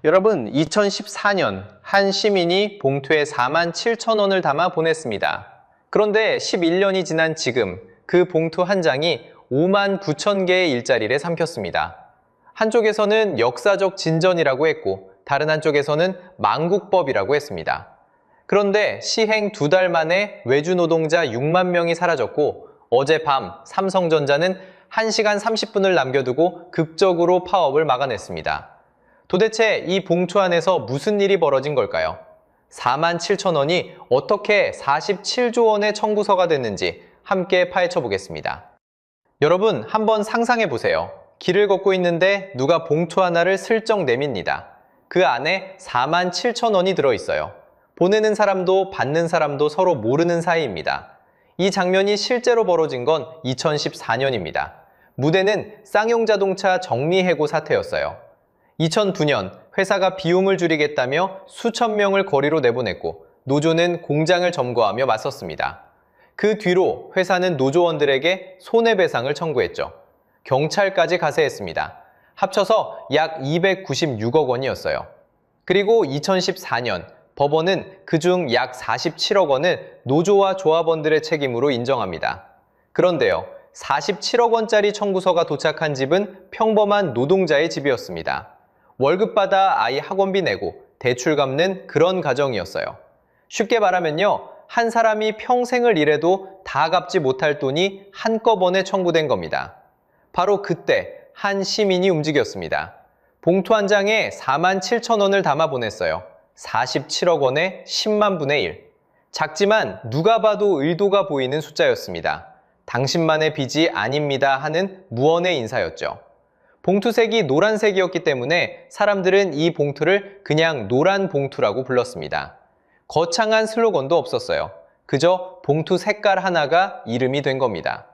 여러분, 2014년 한 시민이 봉투에 47,000원을 담아 보냈습니다. 그런데 11년이 지난 지금 그 봉투 한 장이 59,000개의 일자리를 삼켰습니다. 한쪽에서는 역사적 진전이라고 했고 다른 한쪽에서는 만국법이라고 했습니다. 그런데 시행 2달 만에 외주 노동자 6만 명이 사라졌고 어젯밤 삼성전자는 1시간 30분을 남겨두고 극적으로 파업을 막아냈습니다. 도대체 이 봉투 안에서 무슨 일이 벌어진 걸까요? 47,000원이 어떻게 47조 원의 청구서가 됐는지 함께 파헤쳐 보겠습니다. 여러분, 한번 상상해 보세요. 길을 걷고 있는데 누가 봉투 하나를 슬쩍 내밉니다. 그 안에 47,000원이 들어있어요. 보내는 사람도 받는 사람도 서로 모르는 사이입니다. 이 장면이 실제로 벌어진 건 2014년입니다. 무대는 쌍용자동차 정리해고 사태였어요. 2009년 회사가 비용을 줄이겠다며 수천 명을 거리로 내보냈고 노조는 공장을 점거하며 맞섰습니다. 그 뒤로 회사는 노조원들에게 손해배상을 청구했죠. 경찰까지 가세했습니다. 합쳐서 약 296억 원이었어요. 그리고 2014년 법원은 그중 약 47억 원을 노조와 조합원들의 책임으로 인정합니다. 그런데요, 47억 원짜리 청구서가 도착한 집은 평범한 노동자의 집이었습니다. 월급 받아 아이 학원비 내고 대출 갚는 그런 가정이었어요. 쉽게 말하면요, 한 사람이 평생을 일해도 다 갚지 못할 돈이 한꺼번에 청구된 겁니다. 바로 그때 한 시민이 움직였습니다. 봉투 한 장에 47,000원을 담아 보냈어요. 47억 원의 10만 분의 1. 작지만 누가 봐도 의도가 보이는 숫자였습니다. 당신만의 빚이 아닙니다 하는 무언의 인사였죠. 봉투색이 노란색이었기 때문에 사람들은 이 봉투를 그냥 노란 봉투라고 불렀습니다. 거창한 슬로건도 없었어요. 그저 봉투 색깔 하나가 이름이 된 겁니다.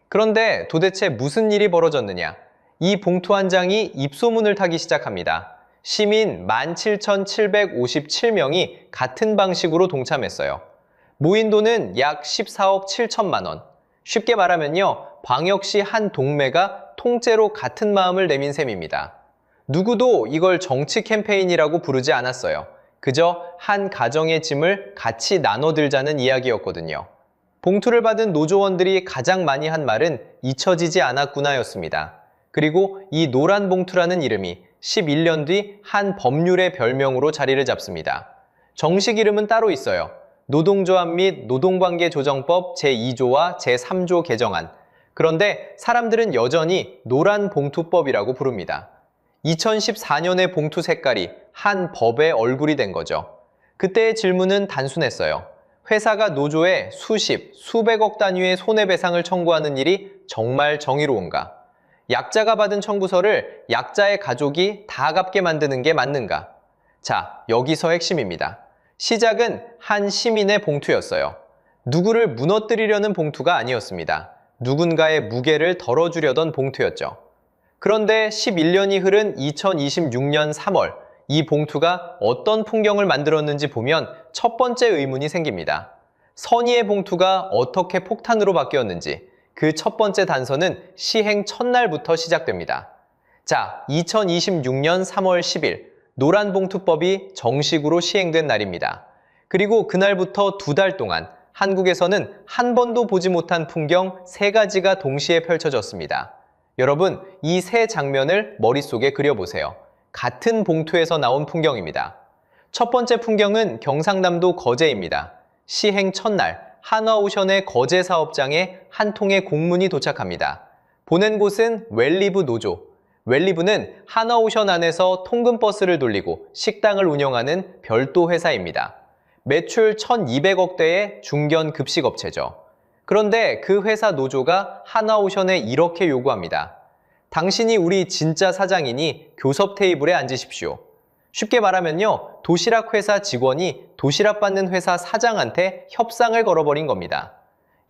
그런데 도대체 무슨 일이 벌어졌느냐? 이 봉투 한 장이 입소문을 타기 시작합니다. 시민 17,757명이 같은 방식으로 동참했어요. 모인 돈은 약 14억 7천만 원. 쉽게 말하면요, 광역시 한 동매가 통째로 같은 마음을 내민 셈입니다. 누구도 이걸 정치 캠페인이라고 부르지 않았어요. 그저 한 가정의 짐을 같이 나눠들자는 이야기였거든요. 봉투를 받은 노조원들이 가장 많이 한 말은 잊혀지지 않았구나였습니다. 그리고 이 노란 봉투라는 이름이 11년 뒤 한 법률의 별명으로 자리를 잡습니다. 정식 이름은 따로 있어요. 노동조합 및 노동관계조정법 제2조와 제3조 개정안. 그런데 사람들은 여전히 노란 봉투법이라고 부릅니다. 2014년의 봉투 색깔이 한 법의 얼굴이 된 거죠. 그때의 질문은 단순했어요. 회사가 노조에 수십, 수백억 단위의 손해배상을 청구하는 일이 정말 정의로운가? 약자가 받은 청구서를 약자의 가족이 다 갚게 만드는 게 맞는가? 자, 여기서 핵심입니다. 시작은 한 시민의 봉투였어요. 누구를 무너뜨리려는 봉투가 아니었습니다. 누군가의 무게를 덜어주려던 봉투였죠. 그런데 11년이 흐른 2026년 3월, 이 봉투가 어떤 풍경을 만들었는지 보면 첫 번째 의문이 생깁니다. 선의의 봉투가 어떻게 폭탄으로 바뀌었는지 그 첫 번째 단서는 시행 첫날부터 시작됩니다. 자, 2026년 3월 10일 노란봉투법이 정식으로 시행된 날입니다. 그리고 그날부터 2달 동안 한국에서는 한 번도 보지 못한 풍경 3가지가 동시에 펼쳐졌습니다. 여러분, 이 세 장면을 머릿속에 그려보세요. 같은 봉투에서 나온 풍경입니다. 첫 번째 풍경은 경상남도 거제입니다. 시행 첫날 한화오션의 거제 사업장에 한 통의 공문이 도착합니다. 보낸 곳은 웰리브 노조. 웰리브는 한화오션 안에서 통근버스를 돌리고 식당을 운영하는 별도 회사입니다. 매출 1,200억대의 중견 급식업체죠. 그런데 그 회사 노조가 한화오션에 이렇게 요구합니다. 당신이 우리 진짜 사장이니 교섭 테이블에 앉으십시오. 쉽게 말하면요, 도시락 회사 직원이 도시락 받는 회사 사장한테 협상을 걸어버린 겁니다.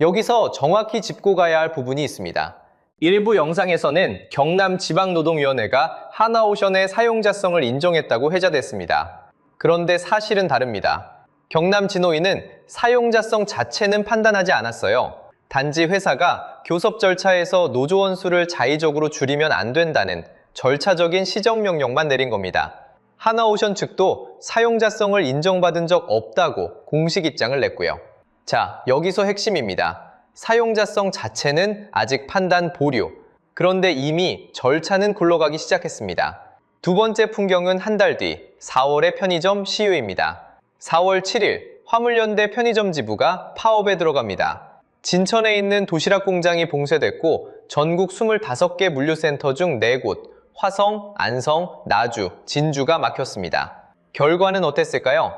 여기서 정확히 짚고 가야 할 부분이 있습니다. 일부 영상에서는 경남지방노동위원회가 한화오션의 사용자성을 인정했다고 회자됐습니다. 그런데 사실은 다릅니다. 경남진노위는 사용자성 자체는 판단하지 않았어요. 단지 회사가 교섭 절차에서 노조원 수를 자의적으로 줄이면 안 된다는 절차적인 시정명령만 내린 겁니다. 하나오션 측도 사용자성을 인정받은 적 없다고 공식 입장을 냈고요. 자, 여기서 핵심입니다. 사용자성 자체는 아직 판단 보류. 그런데 이미 절차는 굴러가기 시작했습니다. 두 번째 풍경은 한 달 뒤 4월의 편의점 CU입니다. 4월 7일 화물연대 편의점 지부가 파업에 들어갑니다. 진천에 있는 도시락 공장이 봉쇄됐고 전국 25개 물류센터 중 4곳, 화성, 안성, 나주, 진주가 막혔습니다. 결과는 어땠을까요?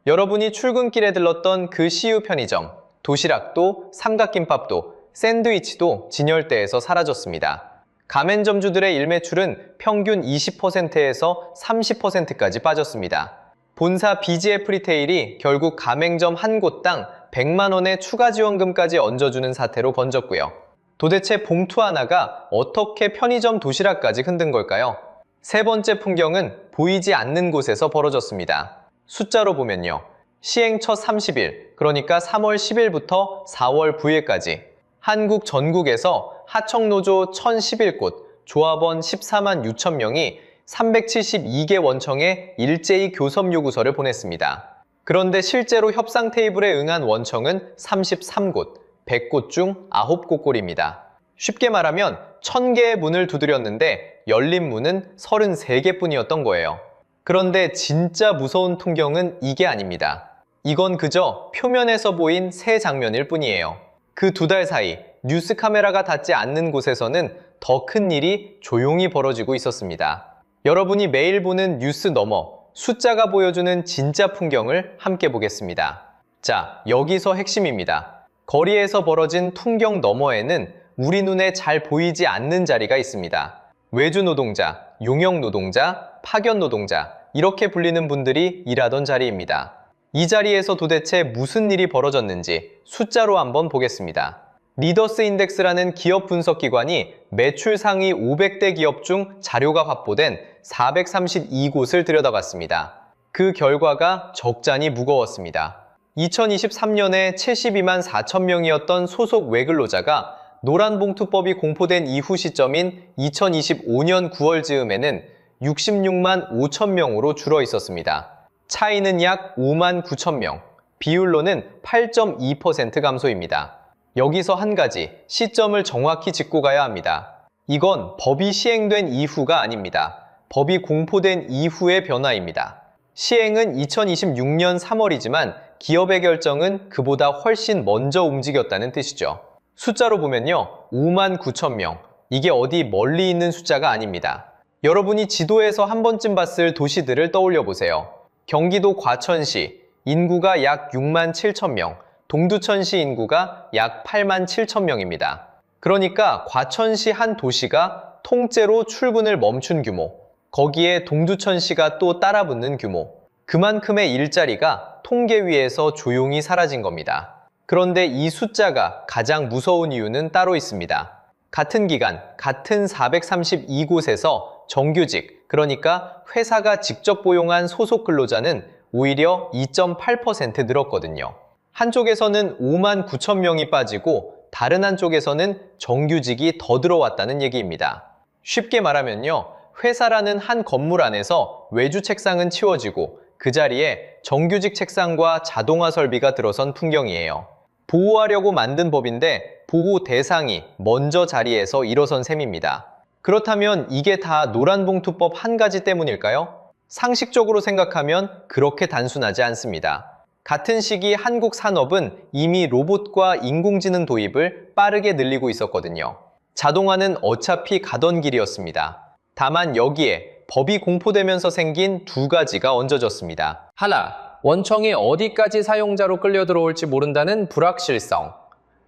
여러분이 출근길에 들렀던 그 CU 편의점, 도시락도, 삼각김밥도, 샌드위치도 진열대에서 사라졌습니다. 가맹점주들의 일매출은 평균 20%에서 30%까지 빠졌습니다. 본사 BGF 리테일이 결국 가맹점 한 곳당 100만 원의 추가 지원금까지 얹어주는 사태로 번졌고요. 도대체 봉투 하나가 어떻게 편의점 도시락까지 흔든 걸까요? 세 번째 풍경은 보이지 않는 곳에서 벌어졌습니다. 숫자로 보면요. 시행 첫 30일, 그러니까 3월 10일부터 4월 9일까지 한국 전국에서 하청노조 1011곳, 조합원 14만 6천 명이 372개 원청에 일제히 교섭 요구서를 보냈습니다. 그런데 실제로 협상 테이블에 응한 원청은 33곳, 100곳 중 9곳꼴입니다. 쉽게 말하면 1000개의 문을 두드렸는데 열린 문은 33개 뿐이었던 거예요. 그런데 진짜 무서운 풍경은 이게 아닙니다. 이건 그저 표면에서 보인 새 장면일 뿐이에요. 그 2달 사이 뉴스 카메라가 닿지 않는 곳에서는 더 큰 일이 조용히 벌어지고 있었습니다. 여러분이 매일 보는 뉴스 너머 숫자가 보여주는 진짜 풍경을 함께 보겠습니다. 자, 여기서 핵심입니다. 거리에서 벌어진 풍경 너머에는 우리 눈에 잘 보이지 않는 자리가 있습니다. 외주 노동자, 용역 노동자, 파견 노동자 이렇게 불리는 분들이 일하던 자리입니다. 이 자리에서 도대체 무슨 일이 벌어졌는지 숫자로 한번 보겠습니다. 리더스 인덱스라는 기업 분석 기관이 매출 상위 500대 기업 중 자료가 확보된 432곳을 들여다봤습니다. 그 결과가 적잖이 무거웠습니다. 2023년에 72만 4천 명이었던 소속 외근로자가 노란봉투법이 공포된 이후 시점인 2025년 9월 즈음에는 66만 5천 명으로 줄어 있었습니다. 차이는 약 5만 9천 명, 비율로는 8.2% 감소입니다. 여기서 한 가지 시점을 정확히 짚고 가야 합니다. 이건 법이 시행된 이후가 아닙니다. 법이 공포된 이후의 변화입니다. 시행은 2026년 3월이지만 기업의 결정은 그보다 훨씬 먼저 움직였다는 뜻이죠. 숫자로 보면요. 5만 9천 명. 이게 어디 멀리 있는 숫자가 아닙니다. 여러분이 지도에서 한 번쯤 봤을 도시들을 떠올려 보세요. 경기도 과천시, 인구가 약 6만 7천 명, 동두천시 인구가 약 8만 7천 명입니다. 그러니까 과천시 한 도시가 통째로 출근을 멈춘 규모, 거기에 동두천시가 또 따라붙는 규모, 그만큼의 일자리가 통계 위에서 조용히 사라진 겁니다. 그런데 이 숫자가 가장 무서운 이유는 따로 있습니다. 같은 기간, 같은 432곳에서 정규직, 그러니까 회사가 직접 고용한 소속 근로자는 오히려 2.8% 늘었거든요. 한쪽에서는 5만 9천 명이 빠지고 다른 한쪽에서는 정규직이 더 들어왔다는 얘기입니다. 쉽게 말하면요. 회사라는 한 건물 안에서 외주 책상은 치워지고 그 자리에 정규직 책상과 자동화 설비가 들어선 풍경이에요. 보호하려고 만든 법인데 보호 대상이 먼저 자리에서 일어선 셈입니다. 그렇다면 이게 다 노란봉투법 한 가지 때문일까요? 상식적으로 생각하면 그렇게 단순하지 않습니다. 같은 시기 한국 산업은 이미 로봇과 인공지능 도입을 빠르게 늘리고 있었거든요. 자동화는 어차피 가던 길이었습니다. 다만 여기에 법이 공포되면서 생긴 2가지가 얹어졌습니다. 하나, 원청이 어디까지 사용자로 끌려 들어올지 모른다는 불확실성.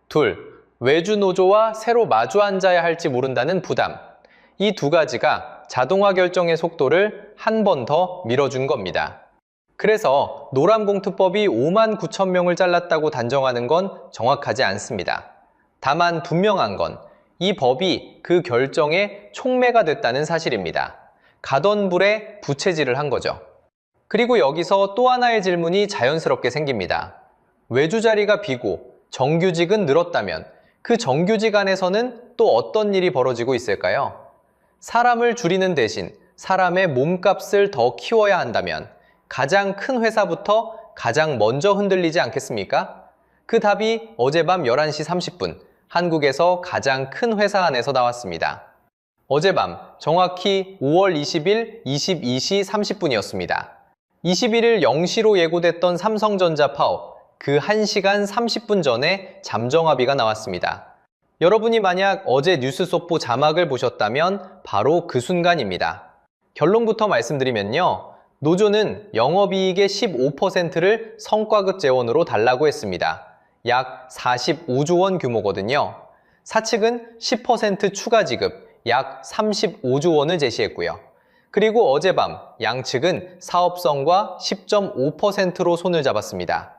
둘, 외주 노조와 새로 마주 앉아야 할지 모른다는 부담. 이 2가지가 자동화 결정의 속도를 한 번 더 밀어준 겁니다. 그래서 노란봉투법이 5만 9천 명을 잘랐다고 단정하는 건 정확하지 않습니다. 다만 분명한 건 이 법이 그 결정의 촉매가 됐다는 사실입니다. 가던 불에 부채질을 한 거죠. 그리고 여기서 또 하나의 질문이 자연스럽게 생깁니다. 외주 자리가 비고 정규직은 늘었다면 그 정규직 안에서는 또 어떤 일이 벌어지고 있을까요? 사람을 줄이는 대신 사람의 몸값을 더 키워야 한다면 가장 큰 회사부터 가장 먼저 흔들리지 않겠습니까? 그 답이 어젯밤 11시 30분 한국에서 가장 큰 회사 안에서 나왔습니다. 어젯밤 정확히 5월 20일 22시 30분이었습니다. 21일 0시로 예고됐던 삼성전자 파업, 그 1시간 30분 전에 잠정합의가 나왔습니다. 여러분이 만약 어제 뉴스 속보 자막을 보셨다면 바로 그 순간입니다. 결론부터 말씀드리면요. 노조는 영업이익의 15%를 성과급 재원으로 달라고 했습니다. 약 45조 원 규모거든요. 사측은 10% 추가 지급, 약 35조 원을 제시했고요. 그리고 어젯밤 양측은 사업성과 10.5%로 손을 잡았습니다.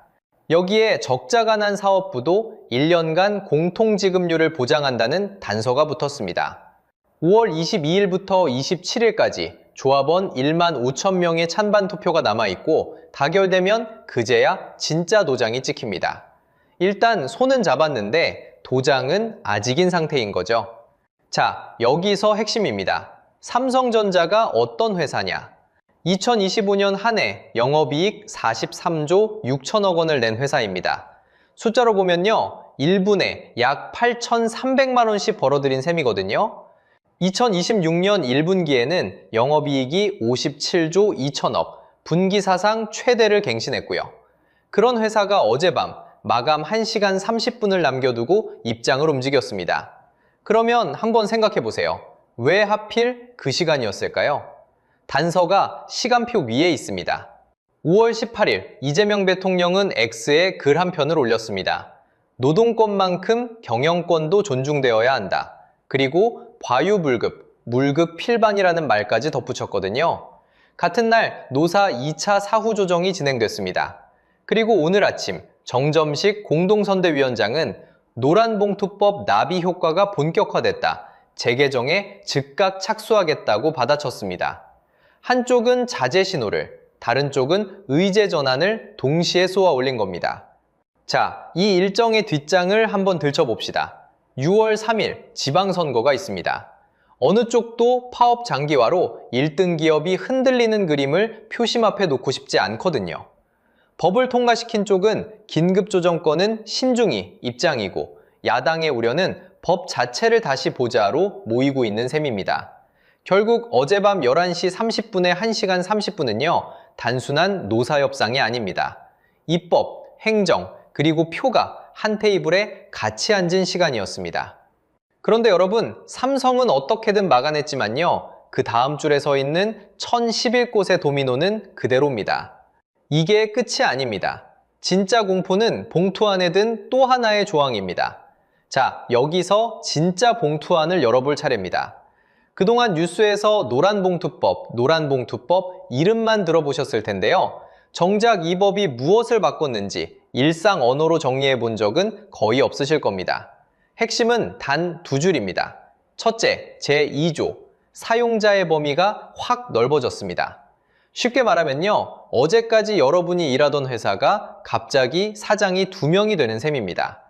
여기에 적자가 난 사업부도 1년간 공통지급률을 보장한다는 단서가 붙었습니다. 5월 22일부터 27일까지 조합원 1만 5천 명의 찬반 투표가 남아있고 타결되면 그제야 진짜 도장이 찍힙니다. 일단 손은 잡았는데 도장은 아직인 상태인 거죠. 자, 여기서 핵심입니다. 삼성전자가 어떤 회사냐? 2025년 한 해 영업이익 43조 6천억 원을 낸 회사입니다. 숫자로 보면요. 1분에 약 8,300만 원씩 벌어들인 셈이거든요. 2026년 1분기에는 영업이익이 57조 2천억, 분기 사상 최대를 갱신했고요. 그런 회사가 어젯밤 마감 1시간 30분을 남겨두고 입장을 움직였습니다. 그러면 한번 생각해 보세요. 왜 하필 그 시간이었을까요? 단서가 시간표 위에 있습니다. 5월 18일 이재명 대통령은 X에 글 한 편을 올렸습니다. 노동권만큼 경영권도 존중되어야 한다. 그리고 과유불급, 물급 필반이라는 말까지 덧붙였거든요. 같은 날 노사 2차 사후 조정이 진행됐습니다. 그리고 오늘 아침 정점식 공동선대위원장은 노란봉투법 나비 효과가 본격화됐다. 재개정에 즉각 착수하겠다고 받아쳤습니다. 한쪽은 자제 신호를, 다른 쪽은 의제 전환을 동시에 쏘아 올린 겁니다. 자, 이 일정의 뒷장을 한번 들춰봅시다. 6월 3일 지방선거가 있습니다. 어느 쪽도 파업 장기화로 1등 기업이 흔들리는 그림을 표심 앞에 놓고 싶지 않거든요. 법을 통과시킨 쪽은 긴급조정권은 신중히 입장이고 야당의 우려는 법 자체를 다시 보자로 모이고 있는 셈입니다. 결국 어젯밤 11시 30분에 1시간 30분은요. 단순한 노사협상이 아닙니다. 입법, 행정, 그리고 표가 한 테이블에 같이 앉은 시간이었습니다. 그런데 여러분, 삼성은 어떻게든 막아냈지만요. 그 다음 줄에 서 있는 1011곳의 도미노는 그대로입니다. 이게 끝이 아닙니다. 진짜 공포는 봉투 안에 든 또 하나의 조항입니다. 자, 여기서 진짜 봉투안을 열어볼 차례입니다. 그동안 뉴스에서 노란봉투법 이름만 들어보셨을 텐데요. 정작 이 법이 무엇을 바꿨는지 일상 언어로 정리해 본 적은 거의 없으실 겁니다. 핵심은 단 두 줄입니다. 첫째, 제2조, 사용자의 범위가 확 넓어졌습니다. 쉽게 말하면요, 어제까지 여러분이 일하던 회사가 갑자기 사장이 2명이 되는 셈입니다.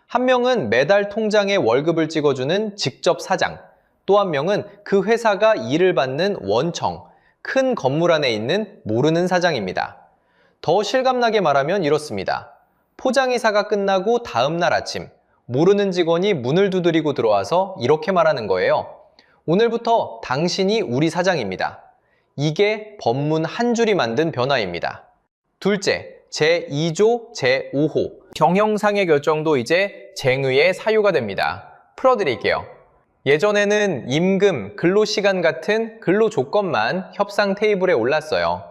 한 명은 매달 통장에 월급을 찍어주는 직접 사장, 또 한 명은 그 회사가 일을 받는 원청, 큰 건물 안에 있는 모르는 사장입니다. 더 실감나게 말하면 이렇습니다. 포장이사가 끝나고 다음날 아침, 모르는 직원이 문을 두드리고 들어와서 이렇게 말하는 거예요. 오늘부터 당신이 우리 사장입니다. 이게 법문 한 줄이 만든 변화입니다. 둘째, 제2조 제5호. 경영상의 결정도 이제 쟁의의 사유가 됩니다. 풀어드릴게요. 예전에는 임금, 근로시간 같은 근로조건만 협상 테이블에 올랐어요.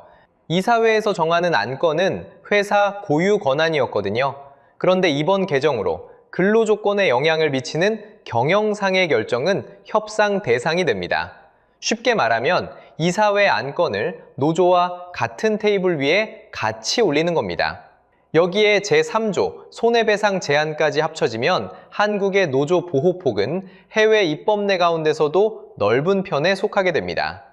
이사회에서 정하는 안건은 회사 고유 권한이었거든요. 그런데 이번 개정으로 근로조건에 영향을 미치는 경영상의 결정은 협상 대상이 됩니다. 쉽게 말하면 이사회 안건을 노조와 같은 테이블 위에 같이 올리는 겁니다. 여기에 제3조 손해배상 제한까지 합쳐지면 한국의 노조 보호폭은 해외 입법내 가운데서도 넓은 편에 속하게 됩니다.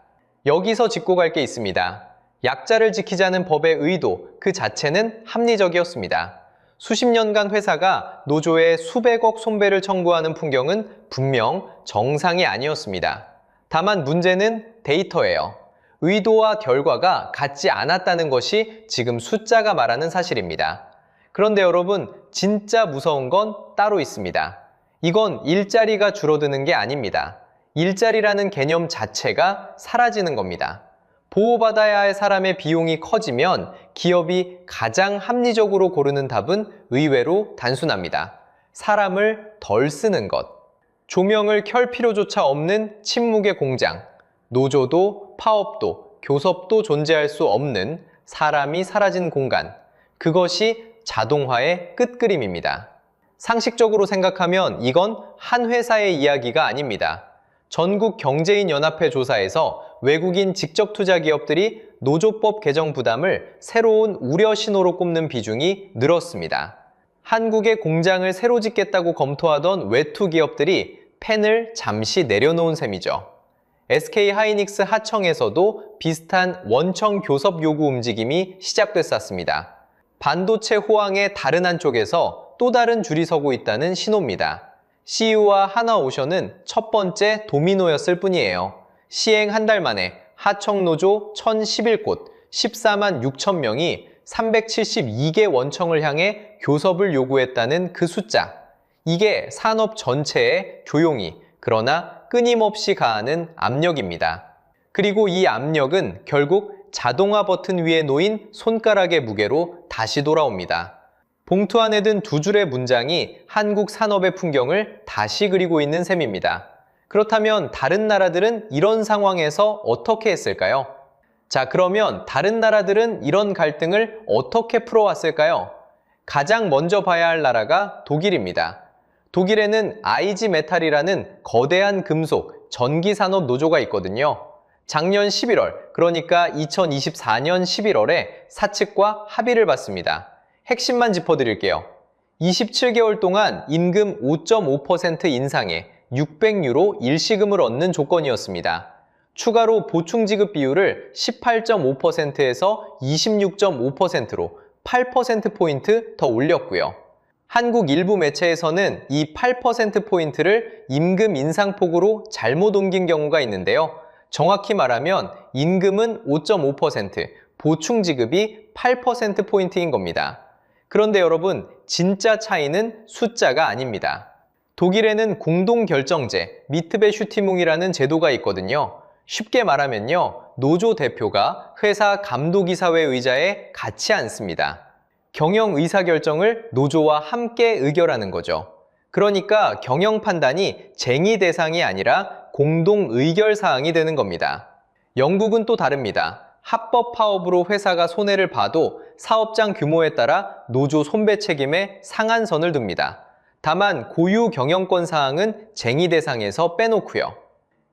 여기서 짚고 갈 게 있습니다. 약자를 지키자는 법의 의도 그 자체는 합리적이었습니다. 수십 년간 회사가 노조에 수백억 손배를 청구하는 풍경은 분명 정상이 아니었습니다. 다만 문제는 데이터예요. 의도와 결과가 같지 않았다는 것이 지금 숫자가 말하는 사실입니다. 그런데 여러분, 진짜 무서운 건 따로 있습니다. 이건 일자리가 줄어드는 게 아닙니다. 일자리라는 개념 자체가 사라지는 겁니다. 보호받아야 할 사람의 비용이 커지면 기업이 가장 합리적으로 고르는 답은 의외로 단순합니다. 사람을 덜 쓰는 것. 조명을 켤 필요조차 없는 침묵의 공장. 노조도 파업도 교섭도 존재할 수 없는 사람이 사라진 공간. 그것이 자동화의 끝그림입니다. 상식적으로 생각하면 이건 한 회사의 이야기가 아닙니다. 전국경제인연합회 조사에서 외국인 직접 투자 기업들이 노조법 개정 부담을 새로운 우려 신호로 꼽는 비중이 늘었습니다. 한국에 공장을 새로 짓겠다고 검토하던 외투 기업들이 펜을 잠시 내려놓은 셈이죠. SK하이닉스 하청에서도 비슷한 원청 교섭 요구 움직임이 시작됐었습니다. 반도체 호황의 다른 한쪽에서 또 다른 줄이 서고 있다는 신호입니다. CU와 하나오션은 첫 번째 도미노였을 뿐이에요. 시행 한 달 만에 하청노조 1011곳 14만 6천 명이 372개 원청을 향해 교섭을 요구했다는 그 숫자. 이게 산업 전체에 조용히 그러나 끊임없이 가하는 압력입니다. 그리고 이 압력은 결국 자동화 버튼 위에 놓인 손가락의 무게로 다시 돌아옵니다. 봉투 안에 든 두 줄의 문장이 한국 산업의 풍경을 다시 그리고 있는 셈입니다. 그렇다면 다른 나라들은 이런 상황에서 어떻게 했을까요? 자, 그러면 다른 나라들은 이런 갈등을 어떻게 풀어왔을까요? 가장 먼저 봐야 할 나라가 독일입니다. 독일에는 IG 메탈이라는 거대한 금속, 전기산업 노조가 있거든요. 작년 11월, 그러니까 2024년 11월에 사측과 합의를 봤습니다. 핵심만 짚어드릴게요. 27개월 동안 임금 5.5% 인상에 600유로 일시금을 얻는 조건이었습니다. 추가로 보충 지급 비율을 18.5%에서 26.5%로 8%포인트 더 올렸고요. 한국 일부 매체에서는 이 8%포인트를 임금 인상폭으로 잘못 옮긴 경우가 있는데요. 정확히 말하면 임금은 5.5%, 보충 지급이 8%포인트인 겁니다. 그런데 여러분, 진짜 차이는 숫자가 아닙니다. 독일에는 공동결정제, 미트베슈티뭉이라는 제도가 있거든요. 쉽게 말하면요, 노조 대표가 회사 감독이사회 의자에 같이 앉습니다. 경영 의사결정을 노조와 함께 의결하는 거죠. 그러니까 경영 판단이 쟁의 대상이 아니라 공동 의결 사항이 되는 겁니다. 영국은 또 다릅니다. 합법 파업으로 회사가 손해를 봐도 사업장 규모에 따라 노조 손배 책임에 상한선을 둡니다. 다만 고유 경영권 사항은 쟁의 대상에서 빼놓고요.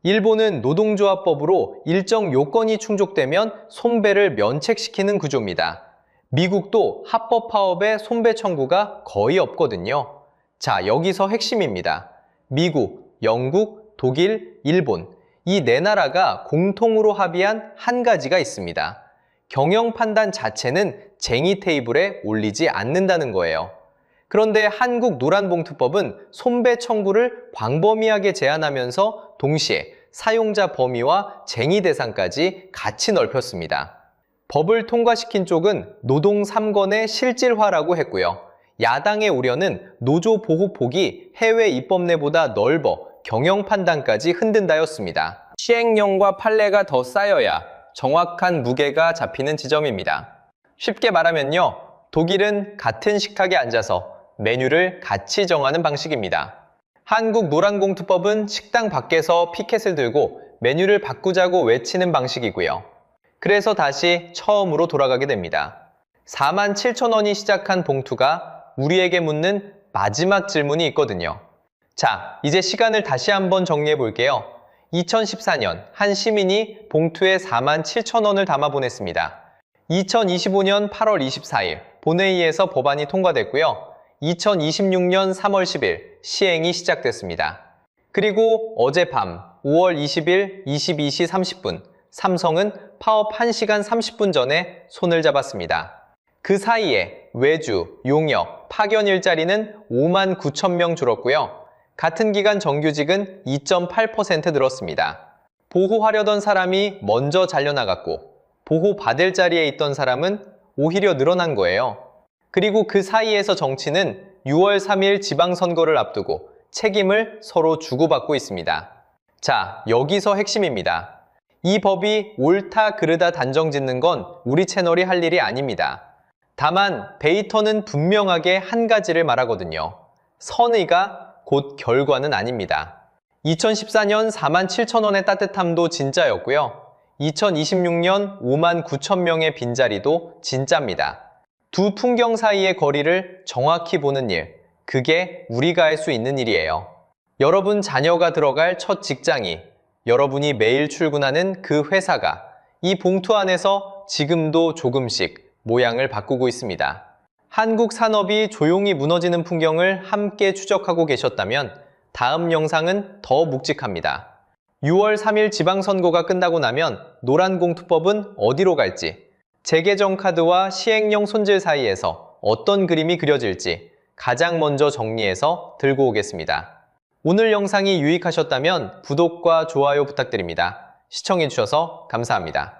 일본은 노동조합법으로 일정 요건이 충족되면 손배를 면책시키는 구조입니다. 미국도 합법 파업에 손배 청구가 거의 없거든요. 자, 여기서 핵심입니다. 미국, 영국, 독일, 일본 이 네 나라가 공통으로 합의한 한 가지가 있습니다. 경영 판단 자체는 쟁의 테이블에 올리지 않는다는 거예요. 그런데 한국 노란봉투법은 손배 청구를 광범위하게 제한하면서 동시에 사용자 범위와 쟁의 대상까지 같이 넓혔습니다. 법을 통과시킨 쪽은 노동 3권의 실질화라고 했고요. 야당의 우려는 노조 보호폭이 해외 입법 내보다 넓어 경영 판단까지 흔든다였습니다. 시행령과 판례가 더 쌓여야 정확한 무게가 잡히는 지점입니다. 쉽게 말하면요, 독일은 같은 식탁에 앉아서 메뉴를 같이 정하는 방식입니다. 한국 노란봉투법은 식당 밖에서 피켓을 들고 메뉴를 바꾸자고 외치는 방식이고요. 그래서 다시 처음으로 돌아가게 됩니다. 47,000원이 시작한 봉투가 우리에게 묻는 마지막 질문이 있거든요. 자, 이제 시간을 다시 한번 정리해 볼게요. 2014년 한 시민이 봉투에 47,000원을 담아 보냈습니다. 2025년 8월 24일 본회의에서 법안이 통과됐고요. 2026년 3월 10일 시행이 시작됐습니다. 그리고 어젯밤 5월 20일 22시 30분 삼성은 파업 1시간 30분 전에 손을 잡았습니다. 그 사이에 외주, 용역, 파견 일자리는 5만 9천 명 줄었고요. 같은 기간 정규직은 2.8% 늘었습니다. 보호하려던 사람이 먼저 잘려나갔고 보호받을 자리에 있던 사람은 오히려 늘어난 거예요. 그리고 그 사이에서 정치는 6월 3일 지방선거를 앞두고 책임을 서로 주고받고 있습니다. 자, 여기서 핵심입니다. 이 법이 옳다 그르다 단정짓는 건 우리 채널이 할 일이 아닙니다. 다만 베이터는 분명하게 한 가지를 말하거든요. 선의가 곧 결과는 아닙니다. 2014년 47,000원의 따뜻함도 진짜였고요. 2026년 59,000명의 빈자리도 진짜입니다. 두 풍경 사이의 거리를 정확히 보는 일, 그게 우리가 할 수 있는 일이에요. 여러분 자녀가 들어갈 첫 직장이, 여러분이 매일 출근하는 그 회사가 이 봉투 안에서 지금도 조금씩 모양을 바꾸고 있습니다. 한국 산업이 조용히 무너지는 풍경을 함께 추적하고 계셨다면 다음 영상은 더 묵직합니다. 6월 3일 지방선거가 끝나고 나면 노란공투법은 어디로 갈지, 재개정 카드와 시행령 손질 사이에서 어떤 그림이 그려질지 가장 먼저 정리해서 들고 오겠습니다. 오늘 영상이 유익하셨다면 구독과 좋아요 부탁드립니다. 시청해주셔서 감사합니다.